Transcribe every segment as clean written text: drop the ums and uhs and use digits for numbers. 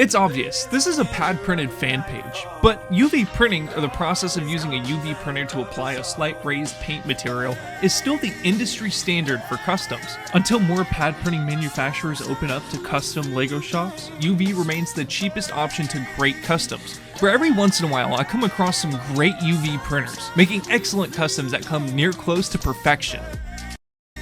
It's obvious, this is a pad printed fan page, but UV printing, or the process of using a UV printer to apply a slight raised paint material, is still the industry standard for customs. Until more pad printing manufacturers open up to custom LEGO shops, UV remains the cheapest option to great customs. For every once in a while, I come across some great UV printers, making excellent customs that come near close to perfection.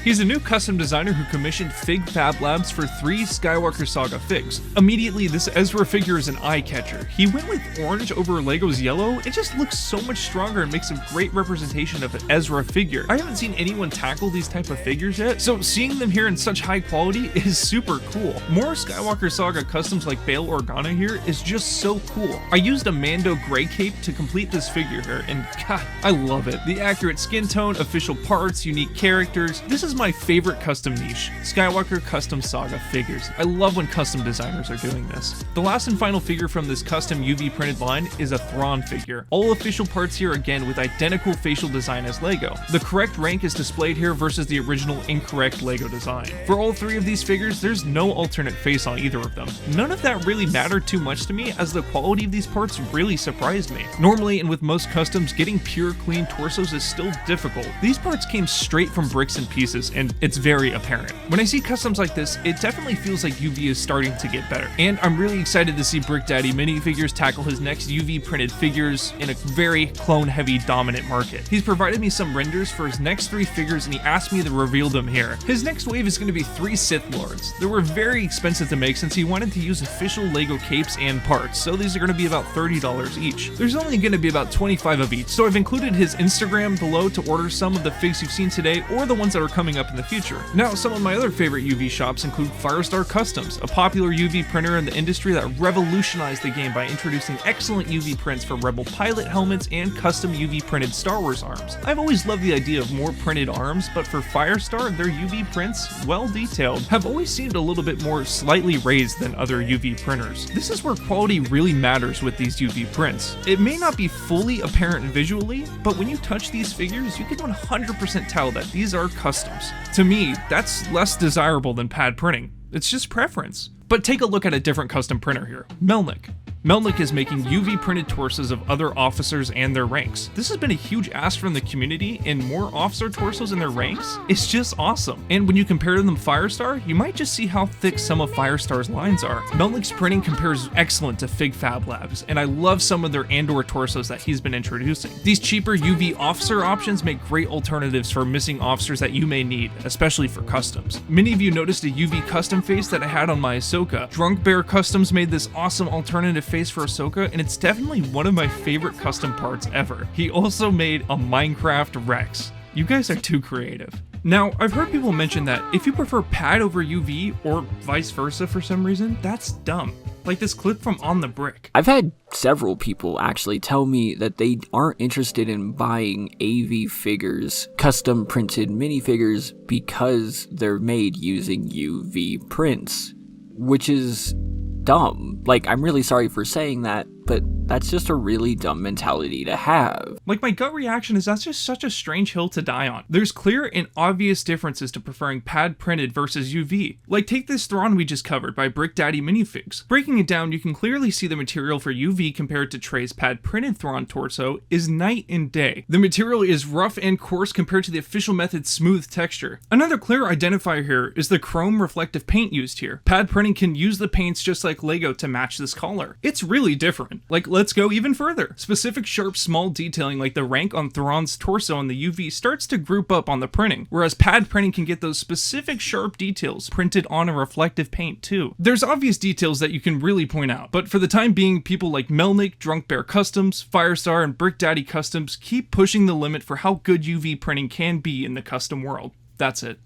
He's a new custom designer who commissioned Fig Fab Labs for 3 Skywalker Saga figs. Immediately, this Ezra figure is an eye-catcher. He went with orange over Lego's yellow. It just looks so much stronger and makes a great representation of an Ezra figure. I haven't seen anyone tackle these type of figures yet, so seeing them here in such high quality is super cool. More Skywalker Saga customs like Bail Organa here is just so cool. I used a Mando gray cape to complete this figure here, and god, I love it. The accurate skin tone, official parts, unique characters. This is my favorite custom niche, Skywalker Custom Saga figures. I love when custom designers are doing this. The last and final figure from this custom UV printed line is a Thrawn figure. All official parts here again with identical facial design as Lego. The correct rank is displayed here versus the original incorrect Lego design. For all 3 of these figures, there's no alternate face on either of them. None of that really mattered too much to me, as the quality of these parts really surprised me. Normally, and with most customs, getting pure clean torsos is still difficult. These parts came straight from bricks and pieces, and it's very apparent. When I see customs like this, it definitely feels like UV is starting to get better. And I'm really excited to see Brick Daddy Minifigures tackle his next UV printed figures in a very clone heavy dominant market. He's provided me some renders for his next 3 figures and he asked me to reveal them here. His next wave is going to be 3 Sith Lords. They were very expensive to make since he wanted to use official Lego capes and parts, so these are going to be about $30 each. There's only going to be about 25 of each, so I've included his Instagram below to order some of the figs you've seen today or the ones that are coming up in the future. Now, some of my other favorite UV shops include Firestar Customs, a popular UV printer in the industry that revolutionized the game by introducing excellent UV prints for Rebel pilot helmets and custom UV printed Star Wars arms. I've always loved the idea of more printed arms, but for Firestar, their UV prints, well detailed, have always seemed a little bit more slightly raised than other UV printers. This is where quality really matters with these UV prints. It may not be fully apparent visually, but when you touch these figures, you can 100% tell that these are customs. To me, that's less desirable than pad printing. It's just preference. But take a look at a different custom printer here, Melnik. Melnik is making UV printed torsos of other officers and their ranks. This has been a huge ask from the community, and more officer torsos in their ranks? It's just awesome. And when you compare them to Firestar, you might just see how thick some of Firestar's lines are. Melnik's printing compares excellent to Fig Fab Labs, and I love some of their Andor torsos that he's been introducing. These cheaper UV officer options make great alternatives for missing officers that you may need, especially for customs. Many of you noticed a UV custom face that I had on my Ahsoka. Drunk Bear Customs made this awesome alternative face for Ahsoka, and it's definitely one of my favorite custom parts ever. He also made a Minecraft Rex. You guys are too creative. Now, I've heard people mention that if you prefer pad over UV, or vice versa for some reason, that's dumb. Like this clip from On the Brick. I've had several people actually tell me that they aren't interested in buying AV figures, custom printed minifigures, because they're made using UV prints, which is dumb. Like, I'm really sorry for saying that, but that's just a really dumb mentality to have. Like, my gut reaction is that's just such a strange hill to die on. There's clear and obvious differences to preferring pad printed versus UV. Like, take this Thrawn we just covered by Brick Daddy Minifigs. Breaking it down, you can clearly see the material for UV compared to Trey's pad printed Thrawn torso is night and day. The material is rough and coarse compared to the official method's smooth texture. Another clear identifier here is the chrome reflective paint used here. Pad printing can use the paints just like Lego to match this color. It's really different. Like, let's go even further. Specific sharp small detailing like the rank on Thrawn's torso in the UV starts to group up on the printing, whereas pad printing can get those specific sharp details printed on a reflective paint too. There's obvious details that you can really point out, but for the time being, people like Melnik, Drunk Bear Customs, Firestar, and Brick Daddy Customs keep pushing the limit for how good UV printing can be in the custom world. That's it.